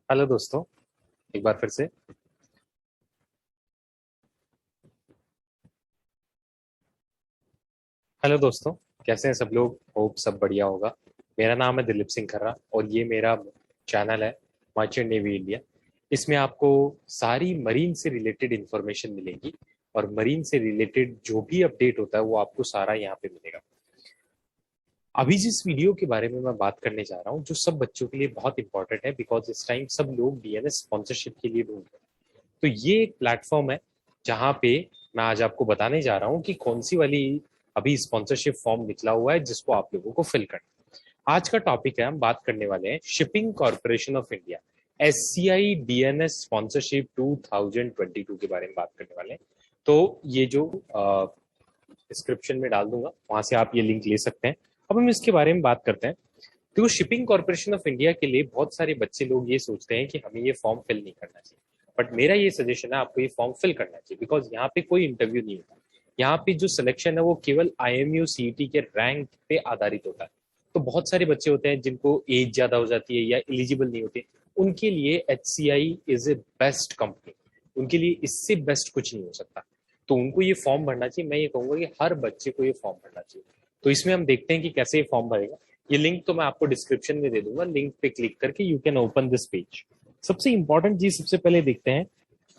Hello दोस्तों, एक बार फिर से। हेलो दोस्तों, कैसे हैं सब लोग? होप सब बढ़िया होगा। मेरा नाम है दिलीप सिंह खर्रा और ये मेरा चैनल है मर्चेंट नेवी इंडिया। इसमें आपको सारी मरीन से रिलेटेड इंफॉर्मेशन मिलेगी और मरीन से रिलेटेड जो भी अपडेट होता है वो आपको सारा यहाँ पे मिलेगा। अभी जिस वीडियो के बारे में मैं बात करने जा रहा हूँ जो सब बच्चों के लिए बहुत इंपॉर्टेंट है, बिकॉज इस टाइम सब लोग डीएनएस स्पॉन्सरशिप के लिए ढूंढ रहे हैं। तो ये एक प्लेटफॉर्म है जहाँ पे मैं आज आपको बताने जा रहा हूँ कि कौन सी वाली अभी स्पॉन्सरशिप फॉर्म निकला हुआ है जिसको आप लोगों को फिल करना है। आज का टॉपिक है, हम बात करने वाले हैं shipping corporation of India SCI DNS sponsorship 2022 के बारे में बात करने वाले हैं। तो ये जो डिस्क्रिप्शन में डाल दूंगा, वहां से आप ये लिंक ले सकते हैं। अब हम इसके बारे में बात करते हैं। तो शिपिंग कॉर्पोरेशन ऑफ इंडिया के लिए बहुत सारे बच्चे लोग ये सोचते हैं कि हमें ये फॉर्म फिल नहीं करना चाहिए, बट मेरा ये सजेशन है आपको ये फॉर्म फिल करना चाहिए, बिकॉज यहाँ पे कोई इंटरव्यू नहीं होता। यहाँ पे जो सिलेक्शन है वो केवल IMU CET के रैंक पे आधारित होता है। तो बहुत सारे बच्चे होते हैं जिनको एज ज्यादा हो जाती है या एलिजिबल नहीं होते, उनके लिए HCI is a best company. उनके लिए इससे बेस्ट कुछ नहीं हो सकता। तो उनको ये फॉर्म भरना चाहिए। मैं ये कहूंगा कि हर बच्चे को ये फॉर्म भरना चाहिए। तो इसमें हम देखते हैं कि कैसे ये फॉर्म भरेगा। ये लिंक तो मैं आपको डिस्क्रिप्शन में दे दूंगा, लिंक पे क्लिक करके you can open this page. सबसे इंपॉर्टेंट चीज सबसे पहले देखते हैं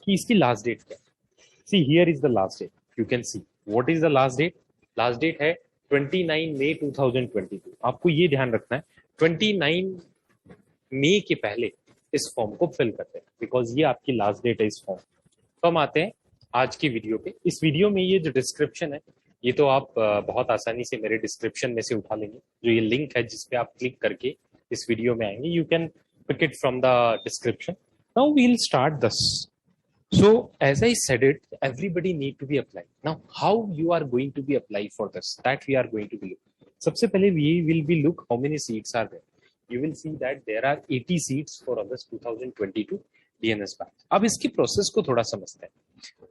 कि इसकी लास्ट डेट क्या है। See here is the last date, you can see what is the last date. Last date है 29 मई 2022। आपको ये ध्यान रखना है 29 मई के पहले इस फॉर्म को फिल करते हैं, बिकॉज ये आपकी लास्ट डेट है इस फॉर्म। तो हम आते हैं आज की वीडियो पे। इस वीडियो में ये जो डिस्क्रिप्शन है ये तो आप बहुत आसानी से मेरे डिस्क्रिप्शन में से उठा लेंगे। जो ये लिंक है जिसपे आप क्लिक करके इस वीडियो में आएंगे, you can pick it from the description. Now we will start this. So as I said it, everybody need to be applied. Now, how you are going to be applied for this? That we are going to be look. सबसे पहले we will be look how many seats are there. You will see that there are 80 seats for August 2022 DNS batch. अब इसकी process को थोड़ा समझते हैं,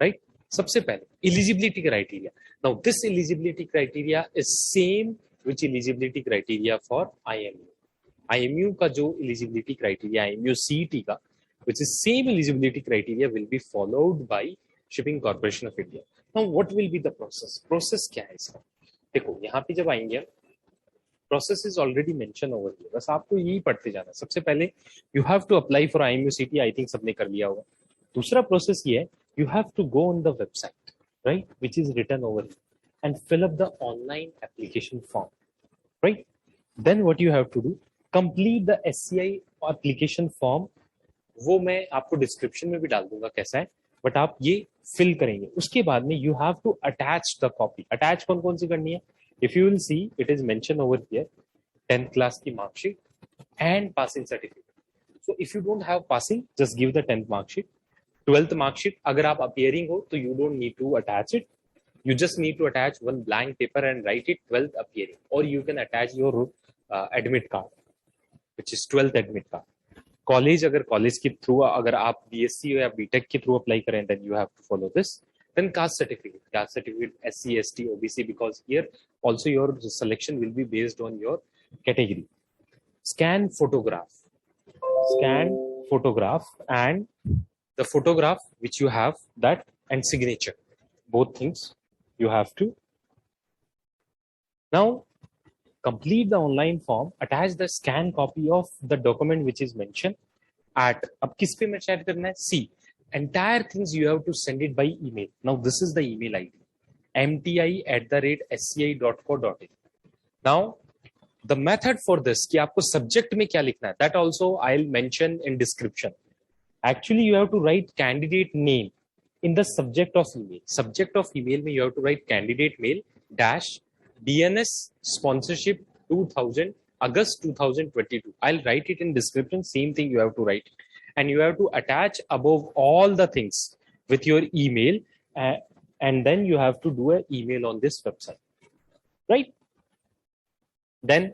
right? सबसे पहले eligibility criteria. Now this eligibility criteria is same which eligibility criteria for IMU। IMU का जो एलिजिबिलिटी क्राइटेरिया IMU CET का, which is same eligibility criteria, will be followed by Shipping Corporation of India. Now what will be the process? Process क्या है इसका? देखो यहाँ पे जब आएंगे, process is already mention over here, बस आपको यही पढ़ते जाना है। सबसे पहले you have to apply for IMU CET, I think सबने कर लिया होगा। दूसरा प्रोसेस ये है, you have to go on the website, right, which is written over here and fill up the online application form, right. Then what you have to do, complete the SCI application form. वो मैं आपको description में भी डाल दूंगा कैसा है, but आप ये फिल करेंगे। उसके बाद में you have to attach the copy. Attach कौन कौन सी करनी है? If you will see it is mention over here 10th class की marksheet and passing certificate. So if you don't have passing, just give the 10th marksheet. 12th marksheet अगर आप appearing हो तो you don't need to attach it, you just need to attach one blank paper and write it 12th appearing, or you can attach your admit card, which is 12th admit card. College, अगर college के through अगर आप BSc या BTech के through apply करें, then you have to follow this. Then caste certificate SC ST OBC, because here also your selection will be based on your category. Scan photograph and the photograph which you have that, and signature, both things you have to now complete the online form. Attach the scan copy of the document which is mentioned at, अब किस पे मैं share करना है? See, entire things you have to send it by email. Now this is the email ID, mti@sci.co.in. now the method for this, कि आपको subject में क्या लिखना है, that also I'll mention in description. Actually you have to write candidate name in the subject of email. Subject of email में you have to write candidate mail dash DNS sponsorship 2000 August 2022. I'll write it in description. Same thing you have to write, and you have to attach above all the things with your email, and then you have to do an email on this website, right? Then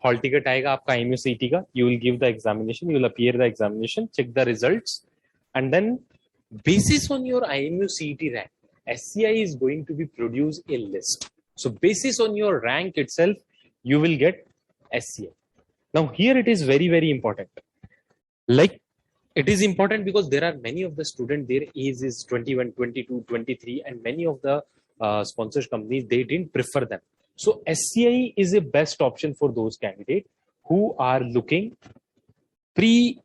hall ticket आएगा आपका IMU CET का. You will give the examination. You will appear the examination, check the results, and then basis on your IMU CET rank, SCI is going to be produce a list. So basis on your rank itself, you will get SCI. Now here it is very, very important. Like It is important because there are many of the students, their age is 21, 22, 23, and many of the sponsored companies, they didn't prefer them. So SCI is a best option for those candidates who are looking pre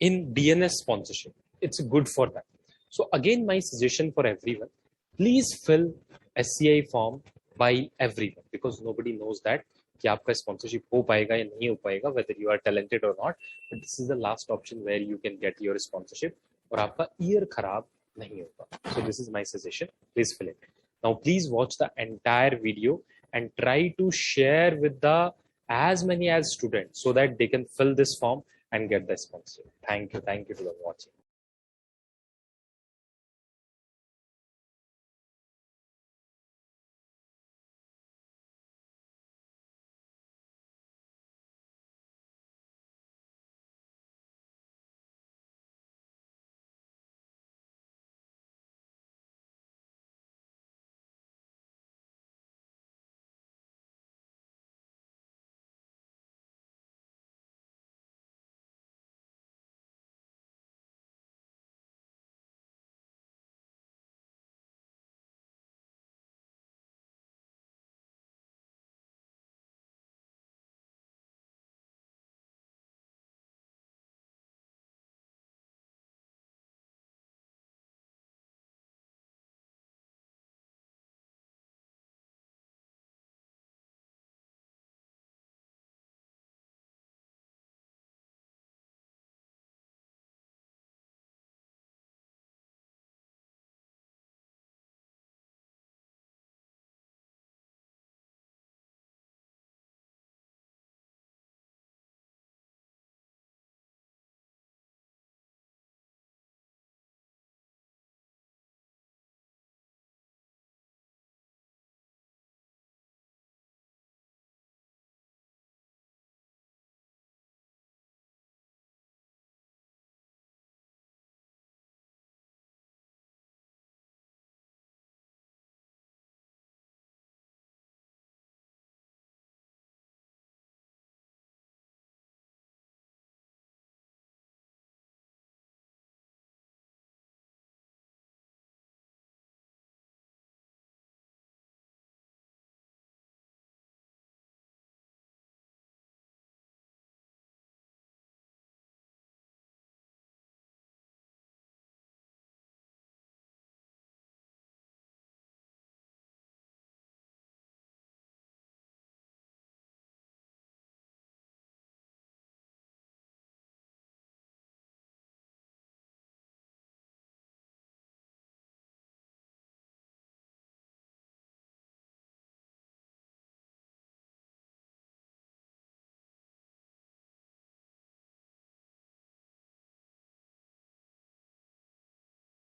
in DNS sponsorship. It's good for them. So again, my suggestion for everyone, please fill SCI form by everyone, because nobody knows that कि आपका sponsorship हो पाएगा या नहीं हो पाएगा, whether you are talented or not. But this is the last option where you can get your sponsorship और आपका year खराब नहीं होगा. So this is my suggestion. Please fill it. Now please watch the entire video and try to share with the as many as students so that they can fill this form and get the sponsorship. Thank you. Thank you for watching.